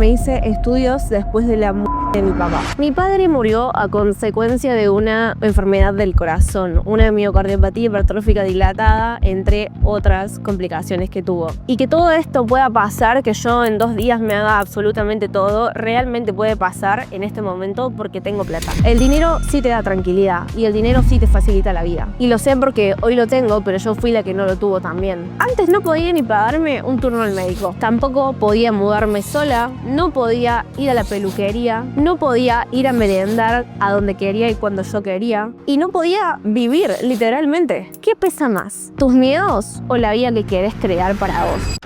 me hice estudios después de la muerte de mi papá. Mi padre murió a consecuencia de una enfermedad del corazón, una miocardiopatía hipertrófica dilatada, entre otras complicaciones que tuvo. Y que todo esto pueda pasar, que yo en 2 días me haga absolutamente todo, realmente puede pasar en este momento porque tengo plata. El dinero sí te da tranquilidad y el dinero sí te facilita la vida. Y lo sé porque hoy lo tengo, pero yo fui la que no lo tuvo también. Antes no podía ni pagarme un turno al médico. Tampoco podía mudarme sola, no podía ir a la peluquería, no podía ir a merendar a donde quería y cuando yo quería. Y no podía vivir, literalmente. ¿Qué pesa más? ¿Tus miedos o la vida que querés crear para vos?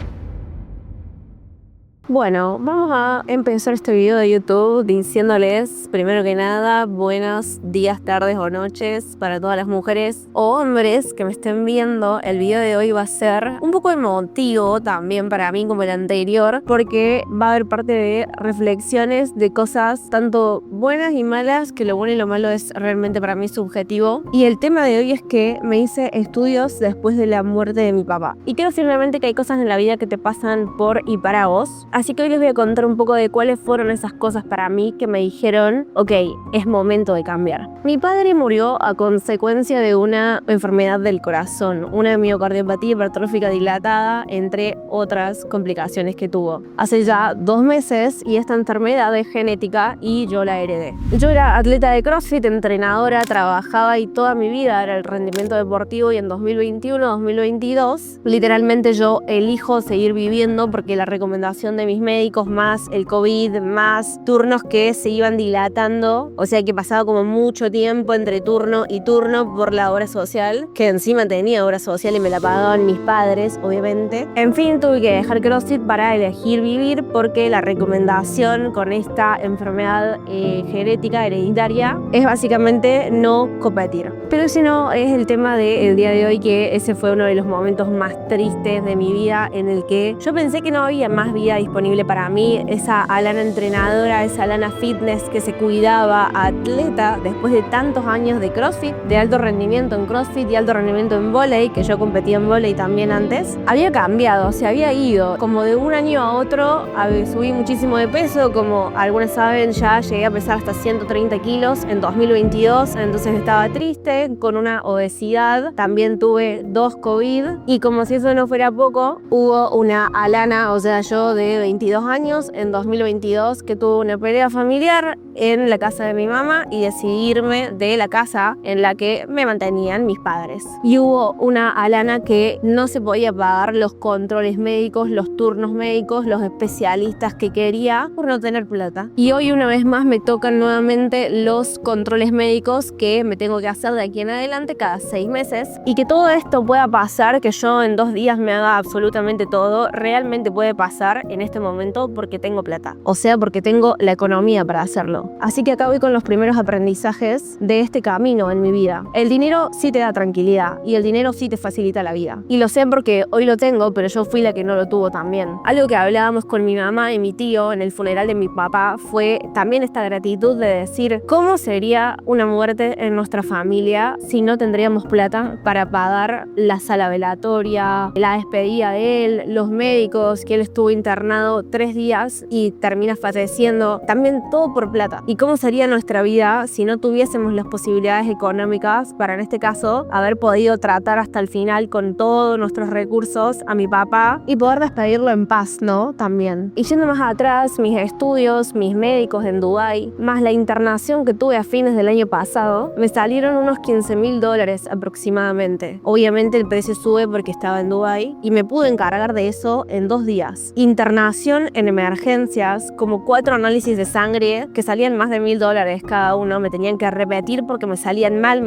Bueno, vamos a empezar este video de YouTube diciéndoles, primero que nada, buenos días, tardes o noches para todas las mujeres o hombres que me estén viendo. El video de hoy va a ser un poco emotivo también para mí como el anterior, porque va a haber parte de reflexiones de cosas tanto buenas y malas, que lo bueno y lo malo es realmente para mí subjetivo. Y el tema de hoy es que me hice estudios después de la muerte de mi papá. Y creo firmemente que hay cosas en la vida que te pasan por y para vos. Así que hoy les voy a contar un poco de cuáles fueron esas cosas para mí que me dijeron, ok, es momento de cambiar. Mi padre murió a consecuencia de una enfermedad del corazón, una miocardiopatía hipertrófica dilatada, entre otras complicaciones que tuvo. Hace ya 2 meses y esta enfermedad es genética y yo la heredé. Yo era atleta de CrossFit, entrenadora, trabajaba y toda mi vida era el rendimiento deportivo, y en 2021-2022 literalmente yo elijo seguir viviendo porque la recomendación de mis médicos, más el COVID, más turnos que se iban dilatando, o sea que pasaba como mucho tiempo entre turno y turno por la obra social, que encima tenía obra social y me la pagaban mis padres, obviamente. En fin, tuve que dejar CrossFit para elegir vivir porque la recomendación con esta enfermedad genética hereditaria es básicamente no competir. Pero ese no es el tema del día de hoy, que ese fue uno de los momentos más tristes de mi vida, en el que yo pensé que no había más vida disponible para mí, esa Alana entrenadora, esa Alana fitness que se cuidaba, atleta, después de tantos años de CrossFit, de alto rendimiento en CrossFit y alto rendimiento en vóley, que yo competía en vóley también antes, había cambiado, se había ido, como de un año a otro, subí muchísimo de peso, como algunas saben, ya llegué a pesar hasta 130 kilos en 2022, entonces estaba triste, con una obesidad, también tuve 2 COVID, y como si eso no fuera poco, hubo una Alana, o sea, yo de 22 años, en 2022, que tuve una pelea familiar en la casa de mi mamá y decidí irme de la casa en la que me mantenían mis padres. Y hubo una Alana que no se podía pagar los controles médicos, los turnos médicos, los especialistas que quería por no tener plata. Y hoy una vez más me tocan nuevamente los controles médicos que me tengo que hacer de aquí en adelante cada 6 meses. Y que todo esto pueda pasar, que yo en 2 días me haga absolutamente todo, realmente puede pasar en este momento porque tengo plata, o sea, porque tengo la economía para hacerlo. Así que acá voy con los primeros aprendizajes de este camino en mi vida. El dinero sí te da tranquilidad y el dinero sí te facilita la vida. Y lo sé porque hoy lo tengo, pero yo fui la que no lo tuvo también. Algo que hablábamos con mi mamá y mi tío en el funeral de mi papá fue también esta gratitud de decir, ¿cómo sería una muerte en nuestra familia si no tendríamos plata para pagar la sala velatoria, la despedida de él, los médicos, que él estuvo internado 3 días y termina falleciendo, también todo por plata? ¿Y cómo sería nuestra vida si no tuviésemos las posibilidades económicas para, en este caso, haber podido tratar hasta el final con todos nuestros recursos a mi papá y poder despedirlo en paz, ¿no? También. Y yendo más atrás, mis estudios, mis médicos en Dubái, más la internación que tuve a fines del año pasado, me salieron unos $15.000 aproximadamente. Obviamente el precio sube porque estaba en Dubái y me pude encargar de eso en 2 días. Internación en emergencias, como 4 análisis de sangre que salían más de $1.000 cada uno, me tenían que repetir porque me salían mal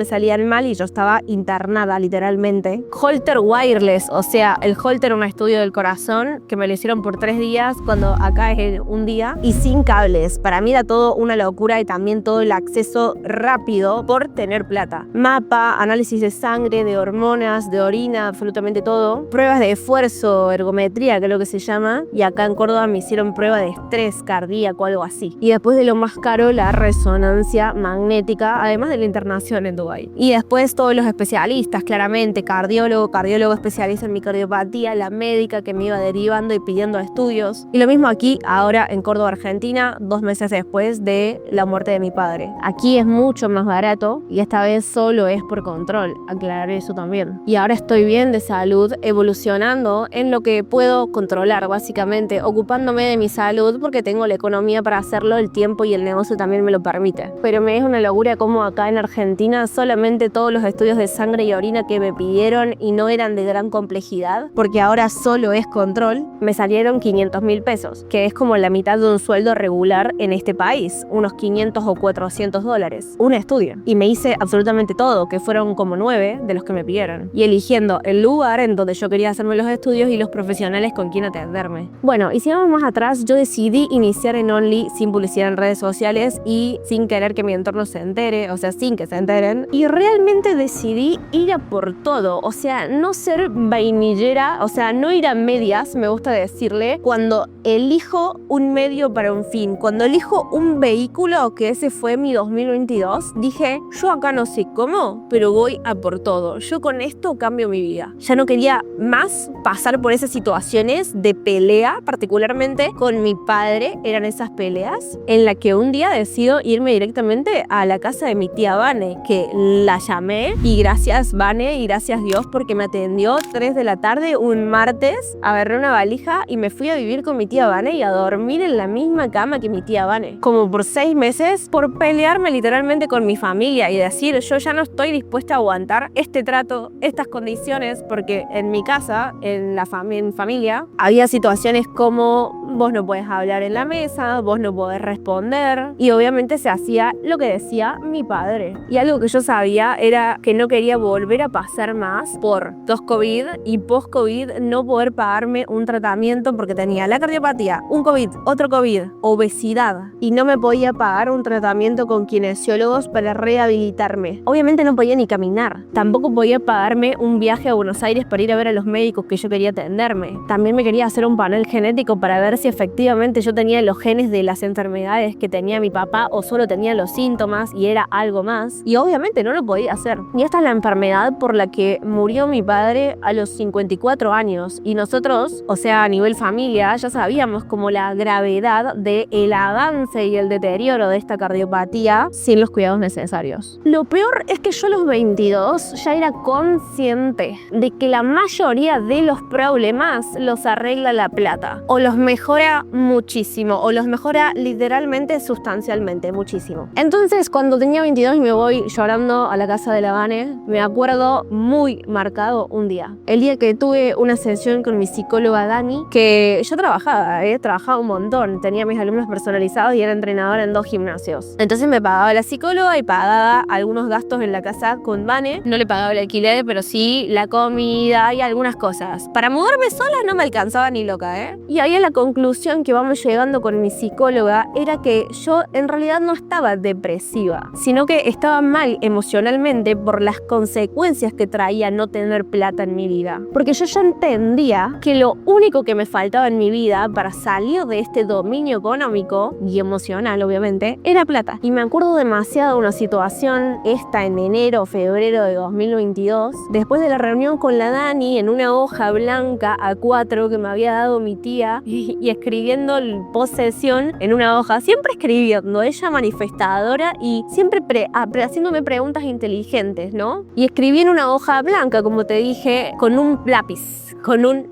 y yo estaba internada literalmente. Holter wireless, o sea, el Holter, un estudio del corazón que me lo hicieron por 3 días cuando acá es un día, y sin cables. Para mí era todo una locura, y también todo el acceso rápido por tener plata. mapa, análisis de sangre, de hormonas, de orina, absolutamente todo. Pruebas de esfuerzo, ergometría, que es lo que se llama. Y acá en Córdoba me hicieron prueba de estrés cardíaco, algo así. Y después de lo más caro, la resonancia magnética, además de la internación en Dubái. Y después todos los especialistas, claramente, cardiólogo especialista en miocardiopatía, la médica que me iba derivando y pidiendo estudios. Y lo mismo aquí, ahora en Córdoba, Argentina, 2 meses después de la muerte de mi padre. Aquí es mucho más barato y esta vez solo es por control, aclarar eso también. Y ahora estoy bien de salud, evolucionando en lo que puedo controlar, básicamente, ocupándome de mi salud porque tengo la economía para hacerlo, el tiempo y el negocio también me lo permite. Pero me es una locura como acá en Argentina solamente todos los estudios de sangre y orina que me pidieron y no eran de gran complejidad, porque ahora solo es control, me salieron 500.000 pesos, que es como la mitad de un sueldo regular en este país, unos 500 o 400 dólares, un estudio. Y me hice absolutamente todo, que fueron como 9 de los que me pidieron, y eligiendo el lugar en donde yo quería hacerme los estudios y los profesionales con quien atenderme. Bueno, y si vamos más atrás, yo decidí iniciar en Only sin publicidad en redes sociales y sin querer que mi entorno se entere, o sea, sin que se enteren, y realmente decidí ir a por todo, o sea, no ser vainillera, o sea, no ir a medias, me gusta decirle, cuando elijo un medio para un fin, cuando elijo un vehículo, que ese fue mi 2022, dije, yo acá no sé cómo, pero voy a por todo, yo con esto cambio mi vida. Ya no quería más pasar por esas situaciones de pelea, particularmente con mi padre, eran esas peleas en las que un día decido irme directamente a la casa de mi tía Vane, que la llamé y gracias Vane y gracias Dios porque me atendió 3 de la tarde un martes, agarré una valija y me fui a vivir con mi tía Vane y a dormir en la misma cama que mi tía Vane. Como por 6 meses por pelearme literalmente con mi familia y decir yo ya no estoy dispuesta a aguantar este trato, estas condiciones, porque en mi casa, en familia, había situaciones como vos no podés hablar en la mesa, vos no podés responder y obviamente se hacía lo que decía mi padre. Y algo que yo sabía era que no quería volver a pasar más por post-COVID y post-COVID no poder pagarme un tratamiento porque tenía la cardiopatía, un COVID, otro COVID, obesidad y no me podía pagar un tratamiento con kinesiólogos para rehabilitarme. Obviamente no podía ni caminar, tampoco podía pagarme un viaje a Buenos Aires para ir a ver a los médicos que yo quería atenderme. También me quería hacer un panel genético para ver si efectivamente yo tenía los genes de las enfermedades que tenía mi papá o solo tenía los síntomas y era algo más. Y obviamente no lo podía hacer. Y esta es la enfermedad por la que murió mi padre a los 54 años. Y nosotros, o sea, a nivel familia, ya sabíamos como la gravedad del avance y el deterioro de esta cardiopatía sin los cuidados necesarios. Lo peor es que yo a los 22 ya era consciente de que la mayoría de los problemas los arregla la plata. O los mejora muchísimo. O los mejora literalmente, sustancialmente, muchísimo. Entonces, cuando tenía 22 y me voy llorando a la casa de la Vane, me acuerdo muy marcado un día. El día que tuve una sesión con mi psicóloga Dani, que yo trabajaba un montón. Tenía mis alumnos personalizados y era entrenadora en 2 gimnasios. Entonces me pagaba la psicóloga y pagaba algunos gastos en la casa con Vane. No le pagaba el alquiler, pero sí la comida y algunas cosas. Para mudarme sola no me alcanzaba ni loca, ¿eh? Y ahí a la conclusión que vamos llegando con mi psicóloga era que yo en realidad no estaba depresiva, sino que estaba mal emocionalmente por las consecuencias que traía no tener plata en mi vida. Porque yo ya entendía que lo único que me faltaba en mi vida para salir de este dominio económico y emocional, obviamente, era plata. Y me acuerdo demasiado de una situación esta en enero o febrero de 2022, después de la reunión con la Dani, en una hoja blanca A4 que me había dado mi tía y escribiendo el post sesión en una hoja, siempre escribiendo, ella manifestadora y siempre haciéndome preguntas inteligentes, ¿no? Y escribí en una hoja blanca, como te dije, con un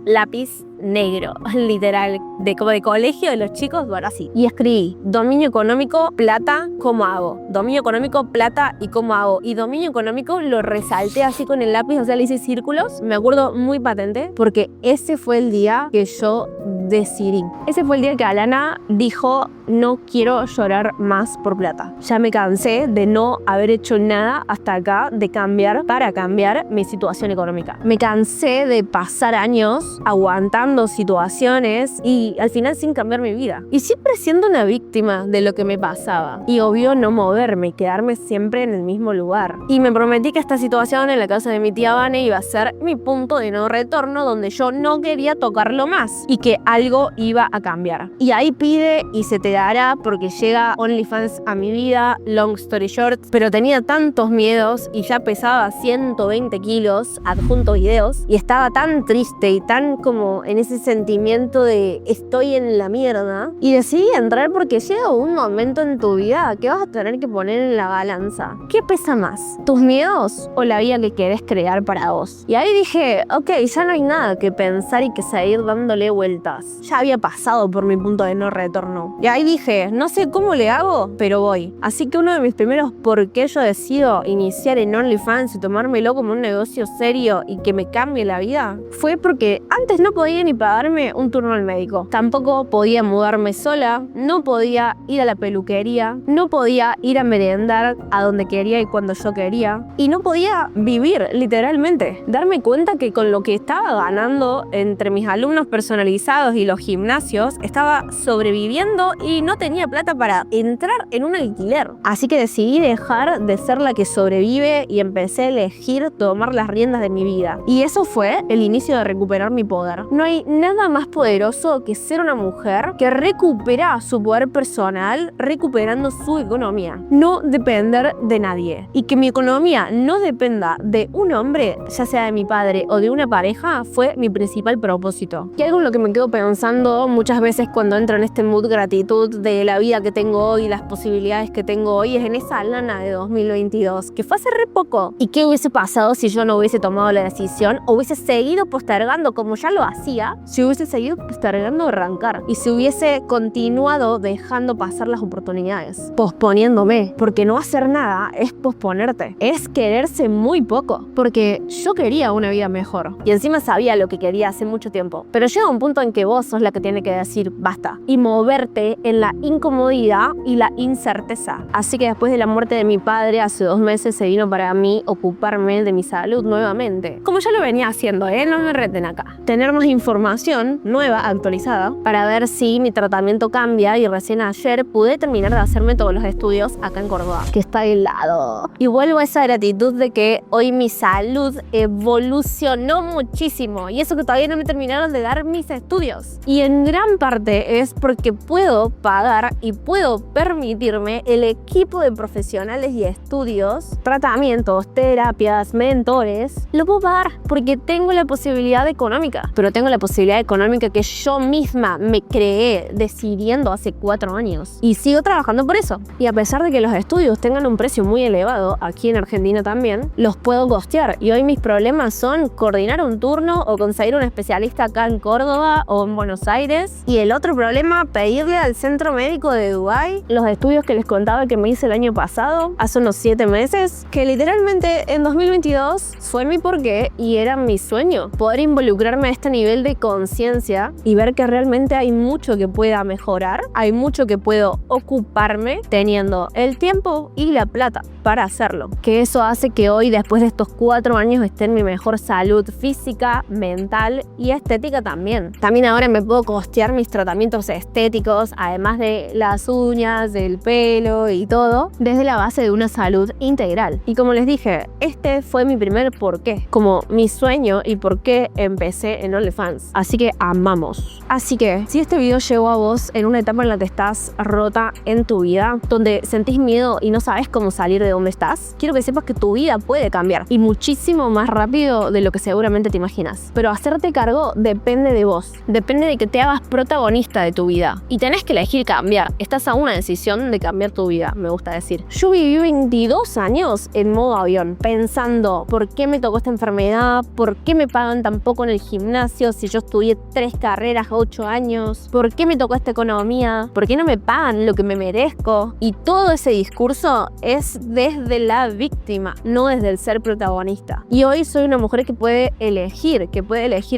lápiz negro, literal, como de colegio de los chicos, bueno, así. Y escribí, dominio económico, plata, ¿cómo hago? Dominio económico, plata y ¿cómo hago? Y dominio económico lo resalté así con el lápiz, o sea, le hice círculos. Me acuerdo muy patente, porque ese fue el día que yo decidí. Ese fue el día que Alana dijo: no quiero llorar más por plata. Ya me cansé de no haber hecho nada hasta acá, de cambiar para cambiar mi situación económica. Me cansé de pasar años aguantando situaciones y al final sin cambiar mi vida. Y siempre siendo una víctima de lo que me pasaba. Y obvio no moverme, quedarme siempre en el mismo lugar. Y me prometí que esta situación en la casa de mi tía Vane iba a ser mi punto de no retorno, donde yo no quería tocarlo más y que algo iba a cambiar. Y ahí pide y se te dará, porque llega OnlyFans a mi vida, long story short, pero tenía tantos miedos y ya pesaba 120 kilos, adjunto videos, y estaba tan triste y tan como en ese sentimiento de estoy en la mierda, y decidí entrar porque llega un momento en tu vida que vas a tener que poner en la balanza. ¿Qué pesa más? ¿Tus miedos o la vida que querés crear para vos? Y ahí dije, ok, ya no hay nada que pensar y que seguir dándole vueltas. Ya había pasado por mi punto de no retorno. Y ahí dije, no sé cómo le hago, pero voy. Así que uno de mis primeros por qué yo decido iniciar en OnlyFans y tomármelo como un negocio serio y que me cambie la vida fue porque antes no podía ni pagarme un turno al médico. Tampoco podía mudarme sola, no podía ir a la peluquería, no podía ir a merendar a donde quería y cuando yo quería. Y no podía vivir, literalmente. Darme cuenta que con lo que estaba ganando entre mis alumnos personalizados y los gimnasios, estaba sobreviviendo y no tenía plata para entrar en un alquiler. Así que decidí dejar de ser la que sobrevive y empecé a elegir tomar las riendas de mi vida. Y eso fue el inicio de recuperar mi poder. No hay nada más poderoso que ser una mujer que recupera su poder personal recuperando su economía. No depender de nadie. Y que mi economía no dependa de un hombre, ya sea de mi padre o de una pareja, fue mi principal propósito. Y algo en lo que me quedo pensando muchas veces cuando entro en este mood gratitud de la vida que tengo hoy, las posibilidades que tengo hoy, es en esa Alana de 2022, que fue hace re poco. ¿Y qué hubiese pasado si yo no hubiese tomado la decisión o hubiese seguido postergando como ya lo hacía? Si hubiese seguido postergando arrancar y si hubiese continuado dejando pasar las oportunidades, posponiéndome, porque no hacer nada es posponerte, es quererse muy poco, porque yo quería una vida mejor y encima sabía lo que quería hace mucho tiempo, pero llega un punto en que vos sos la que tiene que decir basta y moverte en la incomodidad y la incerteza. Así que después de la muerte de mi padre hace 2 meses se vino para mí ocuparme de mi salud nuevamente, como ya lo venía haciendo, no me reten acá, tener más información nueva, actualizada, para ver si mi tratamiento cambia, y recién ayer pude terminar de hacerme todos los estudios acá en Córdoba, que está helado. Y vuelvo a esa gratitud de que hoy mi salud evolucionó muchísimo, y eso que todavía no me terminaron de dar mis estudios. Y en gran parte es porque puedo pagar y puedo permitirme el equipo de profesionales y estudios, tratamientos, terapias, mentores, lo puedo pagar porque tengo la posibilidad económica, pero tengo la posibilidad económica que yo misma me creé decidiendo hace 4 años y sigo trabajando por eso. Y a pesar de que los estudios tengan un precio muy elevado, aquí en Argentina también, los puedo costear. Y hoy mis problemas son coordinar un turno o conseguir un especialista acá en Córdoba o en Buenos Aires. Y el otro problema, pedirle al centro médico de Dubái los estudios que les contaba que me hice el año pasado, hace unos 7 meses, que literalmente en 2022 fue mi porqué y era mi sueño, poder involucrarme a este nivel de conciencia y ver que realmente hay mucho que pueda mejorar, hay mucho que puedo ocuparme teniendo el tiempo y la plata para hacerlo. Que eso hace que hoy, después de estos 4 años, esté en mi mejor salud física, mental y estética también. También ahora me puedo costear mis tratamientos estéticos, además de las uñas, del pelo y todo, desde la base de una salud integral. Y como les dije, este fue mi primer porqué, como mi sueño y por qué empecé en OnlyFans. Así que amamos. Así que si este video llegó a vos en una etapa en la que estás rota en tu vida, donde sentís miedo y no sabes cómo salir de donde estás, quiero que sepas que tu vida puede cambiar y muchísimo más rápido de lo que seguramente te imaginas. Pero hacerte cargo depende de vos, depende de que te hagas protagonista de tu vida y tenés que elegir cambiar. Estás a una decisión de cambiar tu vida, me gusta decir. Yo viví 22 años en modo avión, pensando por qué me tocó esta enfermedad, por qué me pagan tan poco en el gimnasio si yo estudié 3 carreras a 8 años, por qué me tocó esta economía, por qué no me pagan lo que me merezco. Y todo ese discurso es desde la víctima, no desde el ser protagonista. Y hoy soy una mujer que puede elegir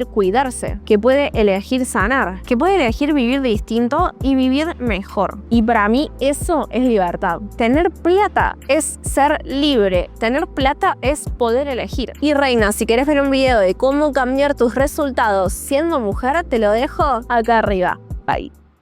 cuidarse, que puede elegir elegir sanar, que puede elegir vivir distinto y vivir mejor. Y para mí eso es libertad. Tener plata es ser libre. Tener plata es poder elegir. Y reina, si querés ver un video de cómo cambiar tus resultados siendo mujer, te lo dejo acá arriba. Bye.